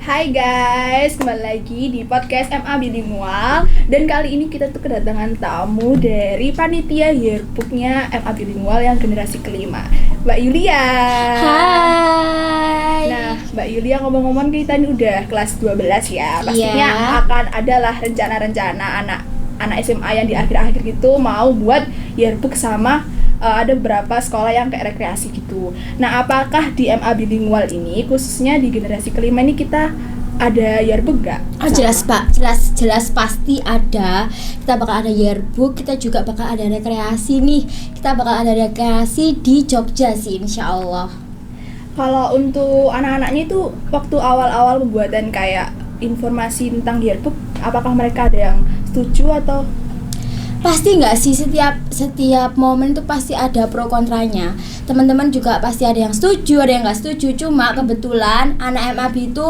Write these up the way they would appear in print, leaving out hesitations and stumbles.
Hai guys, kembali lagi di podcast MA Bilingual. Dan kali ini kita tuh kedatangan tamu dari panitia yearbooknya MA Bilingual yang generasi kelima, Mbak Yulia. Hai. Nah, Mbak Yulia, ngomong-ngomong kita ini udah kelas 12 ya. Pastinya Iya. akan adalah rencana-rencana anak SMA yang di akhir-akhir gitu mau buat yearbook sama ada beberapa sekolah yang kayak rekreasi gitu. Nah, apakah di MA Bilingual ini khususnya di generasi kelima ini kita ada yearbook nggak? Oh jelas Pak, jelas pasti ada. Kita bakal ada yearbook, kita juga bakal ada rekreasi nih. Kita bakal ada rekreasi di Jogja sih, insya Allah. Kalau untuk anak-anaknya itu waktu awal-awal pembuatan kayak informasi tentang yearbook, apakah mereka ada yang setuju atau Pasti nggak sih, setiap momen tuh pasti ada pro kontranya. Teman-teman juga pasti ada yang setuju, ada yang nggak setuju. Cuma kebetulan anak MAB itu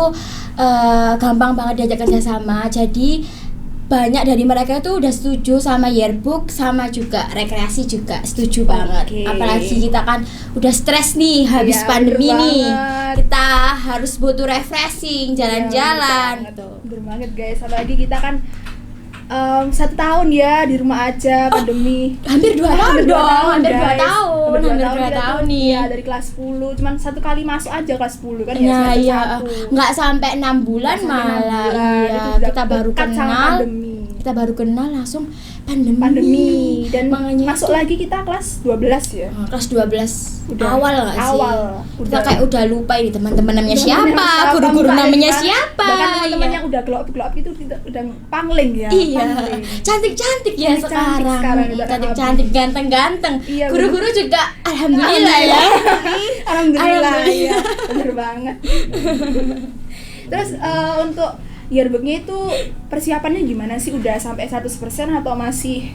gampang banget diajak kerjasama. Jadi banyak dari mereka itu udah setuju sama yearbook, sama juga rekreasi juga setuju banget. Apalagi kita kan udah stres nih habis Ya, pandemi bener nih. banget. Kita harus butuh refreshing, jalan-jalan gitu. Bener banget guys, apalagi kita kan 1 tahun ya di rumah aja pandemi. Hampir 2 tahun dong, hampir 2 guys. tahun, Hampir 2 hampir 2 kita tahun tuh, nih. ya, dari kelas 10, cuman 1 kali masuk aja kelas 10 kan ya, Nah semester iya, 1. nggak sampai 6 bulan Nggak sampai 6 malah. bulan. Iya, Itu udah kita baru dekat sama kenal. pandemi. Kita baru kenal langsung pandemi. Dan makanya masuk lagi kita kelas 12 ya. kelas 12 Udah awal nggak sih? awal, Kita udah. kayak udah lupa ini teman-teman namanya Teman-teman siapa, siapa, guru-guru Mbak, namanya ya. siapa. Bahkan teman-teman Iya. yang udah gelap-gelap itu udah pangling ya. Iya, pangling. cantik-cantik ya Cantik-cantik sekarang. sekarang udah Cantik-cantik, ganteng-ganteng. Iya, Guru-guru juga alhamdulillah ya. Alhamdulillah Alhamdulillah. ya, bener banget. Terus untuk yearbooknya itu persiapannya gimana sih? Udah sampai 100% atau masih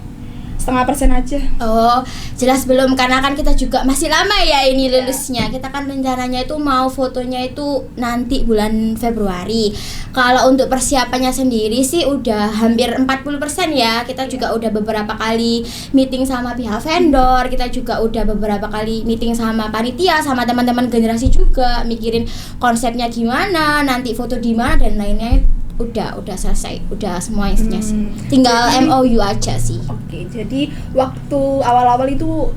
setengah persen aja? Oh, jelas belum, karena kan kita juga masih lama ya ini lulusnya. Kita kan rencananya itu mau fotonya itu nanti bulan Februari. Kalau untuk persiapannya sendiri sih udah hampir 40% ya. Kita juga udah beberapa kali meeting sama pihak vendor, kita juga udah beberapa kali meeting sama panitia, sama teman-teman generasi juga, mikirin konsepnya gimana, nanti foto di mana dan lainnya. Udah selesai, udah semua isinya sih. Tinggal Jadi- MOU aja sih. Oke, jadi waktu awal-awal itu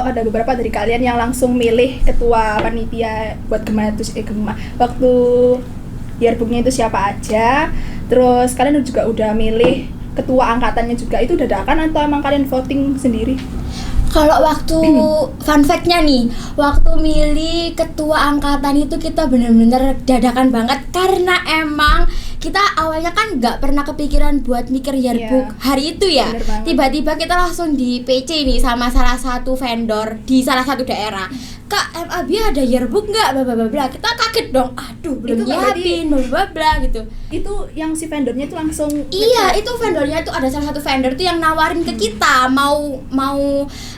ada beberapa dari kalian yang langsung milih ketua panitia buat waktu yearbooknya itu siapa aja. Terus kalian juga udah milih ketua angkatannya juga, itu dadakan atau emang kalian voting sendiri? Kalau waktu fun fact-nya nih, waktu milih ketua angkatan itu kita bener-bener dadakan banget, karena emang kita awalnya kan nggak pernah kepikiran buat mikir yearbook hari itu ya. Bener banget. Tiba-tiba kita langsung di PC nih sama salah satu vendor di salah satu daerah. Kak, MAB ada yearbook nggak? Bla bla bla bla. Kita kaget dong. Aduh, belum Itu kan nyiapin, bla bla bla gitu. Itu yang si vendornya itu langsung Iya, itu vendornya itu ada salah satu vendor tuh yang nawarin ke kita mau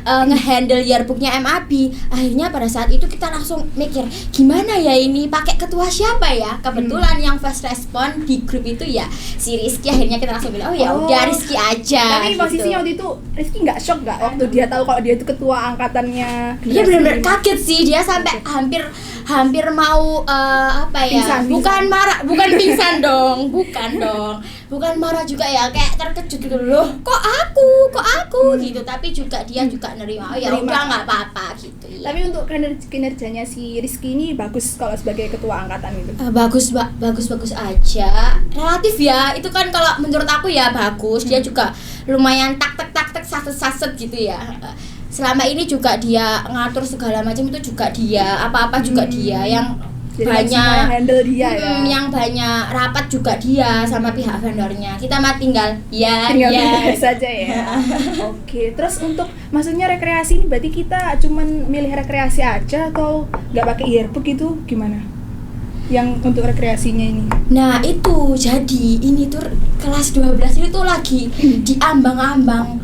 ngehandle yearbooknya MAB. Akhirnya pada saat itu kita langsung mikir gimana ya ini, pakai ketua siapa ya? Kebetulan yang first respon di grup itu ya si Rizky. Akhirnya kita langsung bilang, oh ya udah Rizky aja. Tapi posisinya waktu itu Rizky nggak shock nggak waktu dia tahu kalau dia itu ketua angkatannya? Dia benar-benar kaget sih, dia sampai hampir mau Pingsan. bukan marah, bukan pingsan dong, bukan marah juga ya, kayak terkejut gitu loh, kok aku gitu. Tapi juga dia juga nerima, oh ya Nerima. udah nggak apa-apa gitu ya. Tapi untuk kinerjanya si Rizky ini bagus kalau sebagai ketua angkatan gitu. Bagus aja, relatif ya. Itu kan kalau menurut aku ya bagus. Dia juga lumayan tak saset gitu ya. Selama ini juga dia ngatur segala macam, itu juga dia, apa-apa juga dia yang Jadi banyak semua handle dia ya. yang banyak rapat juga dia sama pihak vendornya. Kita mah tinggal Tinggal ya. pilih saja ya. Oke, terus untuk maksudnya rekreasi ini berarti kita cuman milih rekreasi aja atau nggak pakai yearbook itu gimana? Yang untuk rekreasinya ini. Nah itu jadi ini tuh kelas 12 ini tuh lagi diambang-ambang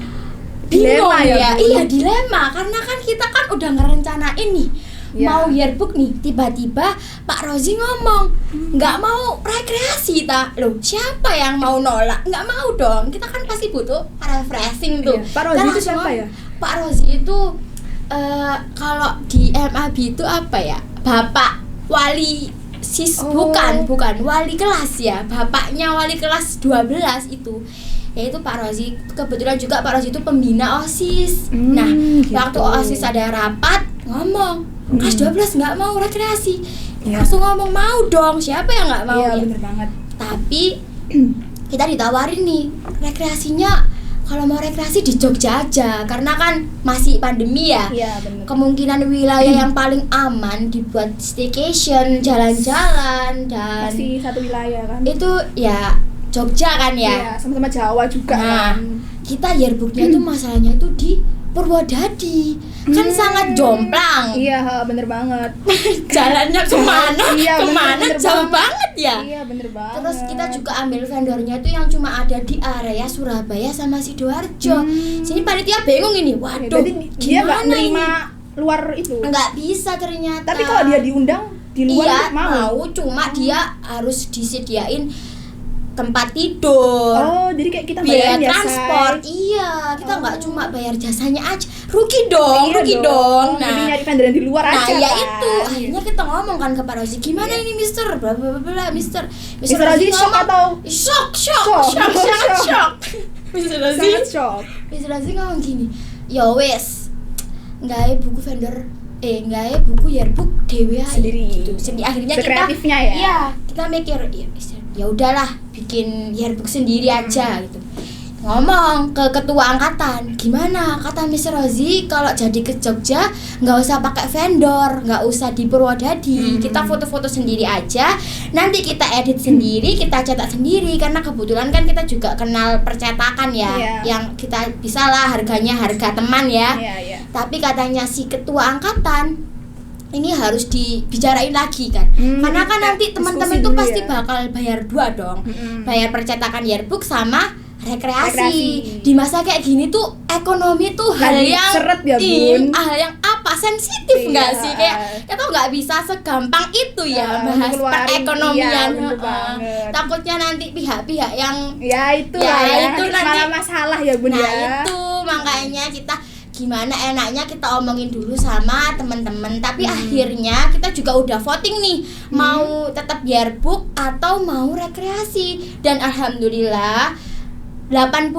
bingung Dilema ya, Bu? Iya dilema, karena kan kita kan udah ngerencanain nih Ya. mau yearbook nih, tiba-tiba Pak Rozi ngomong nggak mau rekreasi loh, siapa yang mau nolak? Nggak mau dong, kita kan pasti butuh refreshing tuh. Iya. Pak Rozi Kita itu langsung siapa ya? Pak Rozi itu kalau di MAB itu apa ya, Bapak Wali OSIS. Oh. Bukan wali kelas ya, bapaknya wali kelas 12 itu, yaitu Pak Rozi. Kebetulan juga Pak Rozi itu pembina OSIS. Nah, Gitu. waktu OSIS ada rapat ngomong, kelas 12 nggak mau rekreasi. Iya. Langsung ngomong mau dong, siapa yang nggak mau Iya, ya? bener banget. Tapi kita ditawarin nih rekreasinya, kalau mau rekreasi di Jogja aja karena kan masih pandemi ya. Iya, bener. Kemungkinan wilayah yang paling aman dibuat staycation, jalan-jalan dan Masih satu wilayah kan. itu ya Jogja kan Iya, ya. sama-sama Jawa juga Nah, kan. kita yearbooknya itu masalahnya itu di Purwodadi. Kan sangat jomplang. Iya, bener banget. Jalannya kemana? Iya, kemana? bener Jauh banget. banget ya. Iya, bener banget. Terus kita juga ambil vendornya itu yang cuma ada di area Surabaya sama Sidoarjo. Sini panitia bingung ini. Waduh, Berarti dia nggak gimana nerima ini? luar itu. Nggak bisa ternyata. Tapi kalau dia diundang di luar iya, mau. cuma dia harus disediain tempat tidur. Oh, jadi kayak kita Biaya bayar transport, iya, kita nggak Oh. cuma bayar jasanya aja, rugi dong, Iya rugi dong. Jadi Nah, nyari vendor yang di luar nah aja. ya kan? itu, akhirnya kita ngomong kan ke Pak Rozi, gimana Iya. ini Mister, bla bla bla bla, Mister Mister Rozi shock ngomong, atau? shock, Shock. sangat shock. Mister Rozi, Sangat shock. Mister Rozi ngomong gini, ya wes, nggak buku vendor, nggak buku yearbook dewe aja Sendiri. gitu. Akhirnya kita, Sekreatifnya ya? iya, kita mikir, ya udahlah, bikin yearbook sendiri aja gitu. Ngomong ke ketua angkatan, gimana kata Mister Rozi kalau jadi ke Jogja nggak usah pakai vendor, nggak usah di Purwodadi, kita foto-foto sendiri aja, nanti kita edit sendiri, kita cetak sendiri, karena kebetulan kan kita juga kenal percetakan ya, Iya. yang kita bisa lah harganya harga teman ya. Iya, iya. Tapi katanya si ketua angkatan ini harus dibicarain lagi kan, karena kan kita nanti teman-teman diskusi itu dulu pasti ya. bakal bayar dua dong, bayar percetakan yearbook sama rekreasi. Rekreasi. Di masa kayak gini tuh ekonomi tuh hal Lagi yang seret ya, Bun. hal yang apa sensitif nggak Iya. sih, kayak kita nggak bisa segampang itu ya bahas ngeluarin, perekonomian. iya, bener Heeh. banget. Takutnya nanti pihak-pihak yang Ya itu Ya, lah ya. itu nanti- malah masalah ya Bun nah ya. itu makanya kita gimana enaknya kita omongin dulu sama teman-teman, tapi akhirnya kita juga udah voting nih, mau tetap yearbook atau mau rekreasi, dan alhamdulillah 80%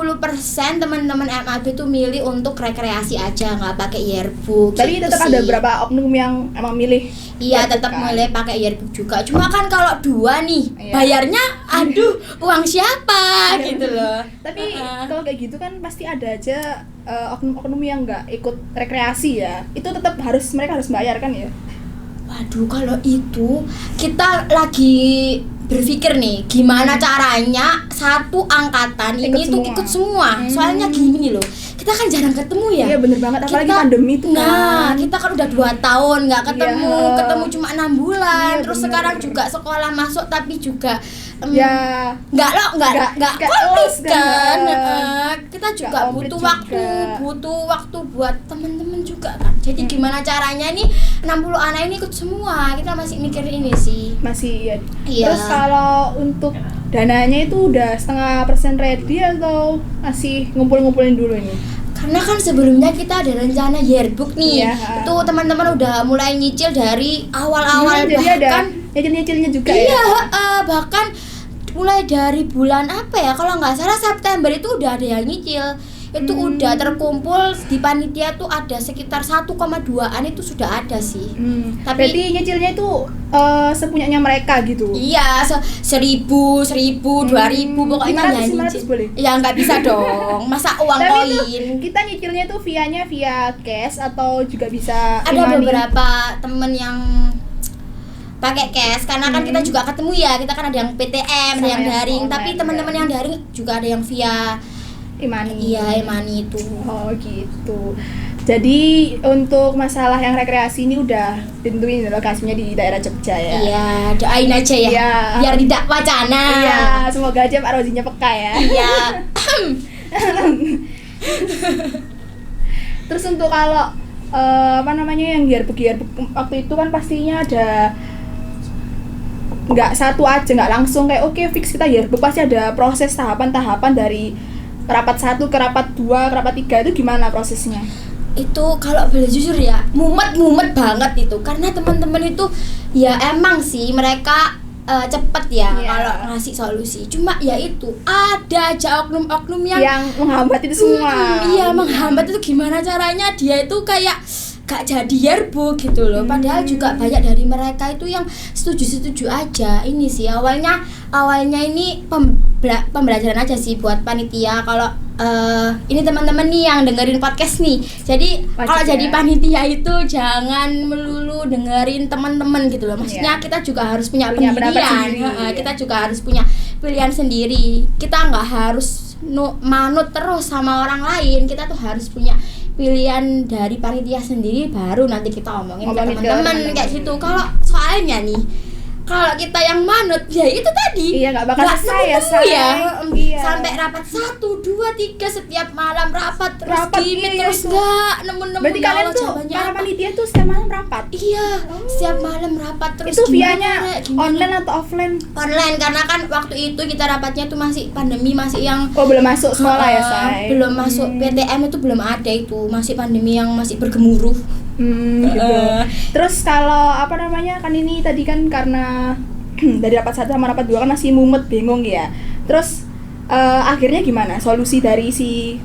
teman-teman MAB tuh milih untuk rekreasi aja, nggak pakai yearbook. Tapi gitu tetap sih. ada beberapa oknum yang emang milih. Iya, yearbook tetap kan. mulai pakai yearbook juga. Cuma kan kalau dua nih, Iya. bayarnya aduh, uang siapa gitu loh. Tapi Heeh. kalau kayak gitu kan pasti ada aja oknum-oknum yang nggak ikut rekreasi ya. Itu tetap mereka harus bayar kan ya. Waduh, kalau itu kita lagi berpikir nih gimana caranya satu angkatan Ikut ini tuh semua. ikut semua. Soalnya gini loh, kita kan jarang ketemu ya. Iya bener banget, apalagi Kita- pandemi itu Nah, kan. kita kan udah 2 tahun nggak ketemu, Iya. ketemu cuma 6 bulan. Iya, Terus bener. sekarang juga sekolah masuk tapi juga Ya nggak Nggak komplit close kan. kan. Kita juga komplit butuh juga. waktu buat temen-temen juga kan. Jadi gimana caranya nih 60 anak ini ikut semua, kita masih mikir ini sih. masih ya. Iya. Terus kalau untuk dananya itu udah 0,5% ready atau masih ngumpul-ngumpulin dulu ini? Karena kan sebelumnya kita ada rencana yearbook nih. Iya. Itu teman-teman udah mulai nyicil dari awal-awal, Jadi ada bahkan nyicil-nyicilnya juga iya, ya. bahkan mulai dari bulan apa ya, kalau nggak salah September itu udah ada yang nyicil. Itu udah terkumpul di panitia tuh ada sekitar 1,2an itu sudah ada sih. Tapi- Berarti nyicilnya itu sepunyanya mereka gitu. Iya, 1.000, 2.000 pokoknya 500 nyicil. 500 boleh? Ya nggak bisa dong, masa uang Tapi koin. itu kita nyicilnya tuh via cash atau juga bisa Ada e-money? beberapa temen yang pakai cash karena kan kita juga ketemu ya, kita kan ada yang PTM, ada Sama yang yang daring, online tapi teman-teman yang daring juga ada yang via e-money. e-money itu. Oh gitu. Jadi untuk masalah yang rekreasi ini udah ditentuin lokasinya di daerah Jogja ya. Iya, doain aja ya. Iya. Biar tidak wacana. Iya, semoga aja Pak Rozinya peka ya. Iya. Terus untuk kalau apa namanya yang yearbook waktu itu kan pastinya ada nggak satu aja, nggak langsung kayak oke fix kita yearbook, pasti ada proses tahapan-tahapan dari rapat 1 ke rapat 2 ke rapat 3 itu gimana prosesnya? itu kalau boleh jujur ya mumet banget itu, karena teman-teman itu ya emang sih mereka cepet ya kalau ngasih solusi, cuma ya itu ada aja oknum-oknum yang menghambat itu semua. Iya, menghambat itu gimana caranya dia itu kayak gak jadi yearbook gitu loh. Padahal juga banyak dari mereka itu yang setuju aja. Ini sih awalnya ini pembelajaran aja sih buat panitia. Kalau ini teman-teman nih yang dengerin podcast nih, jadi kalau jadi panitia itu jangan melulu dengerin teman-teman gitu loh. Maksudnya kita juga harus punya pendirian, kita juga harus punya pilihan sendiri. Kita nggak harus manut terus sama orang lain. Kita tuh harus punya pilihan dari panitia sendiri, baru nanti kita omongin ke teman-teman kayak gitu. Kalau soalnya nih, kalau kita yang manut ya itu tadi nggak bakal selesai ya. Sampai rapat 1, 2, 3 setiap malam rapat terus gimmick terus nggak nemu-nemu. Berarti kalian tuh para panitia tuh setiap malam rapat? Setiap malam rapat terus. Itu vianya online atau offline? Online, karena kan waktu itu kita rapatnya tuh masih pandemi, masih yang belum masuk sekolah ya, Say? Belum masuk PTM itu belum ada, itu masih pandemi yang masih bergemuruh. Gitu. Terus kalau kan ini tadi kan karena dari rapat 1 sama rapat 2 kan masih mumet, bingung ya. Terus akhirnya gimana solusi dari si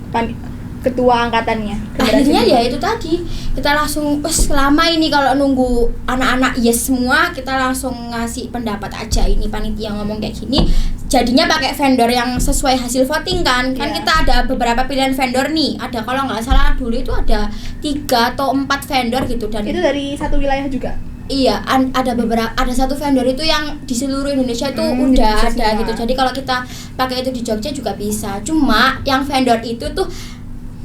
ketua angkatannya? Akhirnya ya itu tadi, kita langsung selama ini kalau nunggu anak-anak yes semua, kita langsung ngasih pendapat aja. Ini panitia ngomong kayak gini, jadinya pakai vendor yang sesuai hasil voting kan. Kita ada beberapa pilihan vendor nih. Ada, kalau nggak salah dulu itu ada 3 atau 4 vendor gitu, dan itu dari satu wilayah juga. Iya, ada satu vendor itu yang di seluruh Indonesia itu udah ada gitu. Jadi kalau kita pakai itu di Jogja juga bisa. Cuma yang vendor itu tuh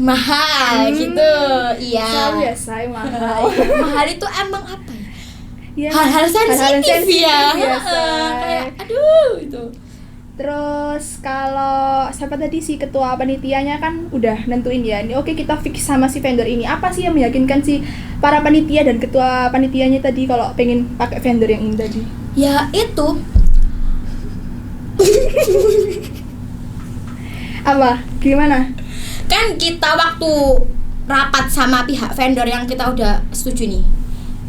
mahal gitu. Iya. Biasa mahal. Mahal itu emang apa ya? Hal-hal sensitif ya. Kayak aduh itu. Terus kalau siapa tadi si ketua panitianya kan udah nentuin ya, ini oke kita fix sama si vendor ini. Apa sih yang meyakinkan si para panitia dan ketua panitianya tadi kalau pengen pakai vendor yang ini tadi? Ya itu. Apa? Gimana? Kan kita waktu rapat sama pihak vendor yang kita udah setuju nih,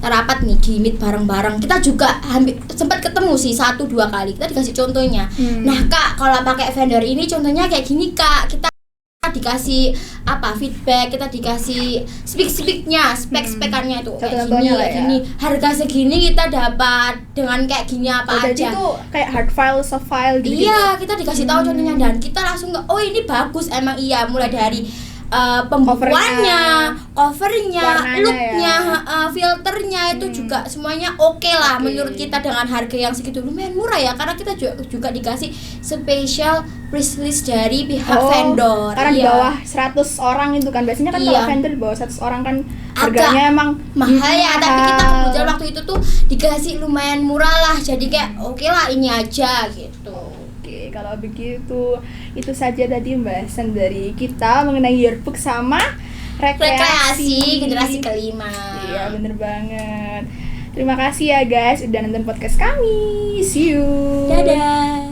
rapat nih di meet bareng-bareng, kita juga hampir sempat ketemu sih 1-2 kali. Kita dikasih contohnya. Nah Kak, kalau pakai vendor ini contohnya kayak gini Kak, kita dikasih feedback, kita dikasih spek-spekannya itu kayak gini, harga segini kita dapat dengan kayak gini apa aja. Jadi itu kayak hard file, soft file gitu. Iya, kita dikasih tahu contohnya dan kita langsung ini bagus emang, iya, mulai dari pembukuannya, covernya, looknya, filternya itu juga semuanya oke lah menurut kita. Dengan harga yang segitu lumayan murah ya, karena kita juga dikasih special price list dari pihak vendor. Karena di bawah 100 orang itu kan biasanya kan kalau vendor di bawah 100 orang kan harganya emang mahal ya, tapi kita kebetulan waktu itu tuh dikasih lumayan murah lah, jadi kayak oke lah ini aja gitu. Kalau begitu, itu saja tadi pembahasan dari kita mengenai yearbook sama rekreasi generasi kelima. Iya, bener banget. Terima kasih ya guys udah nonton podcast kami. See you. Dadah.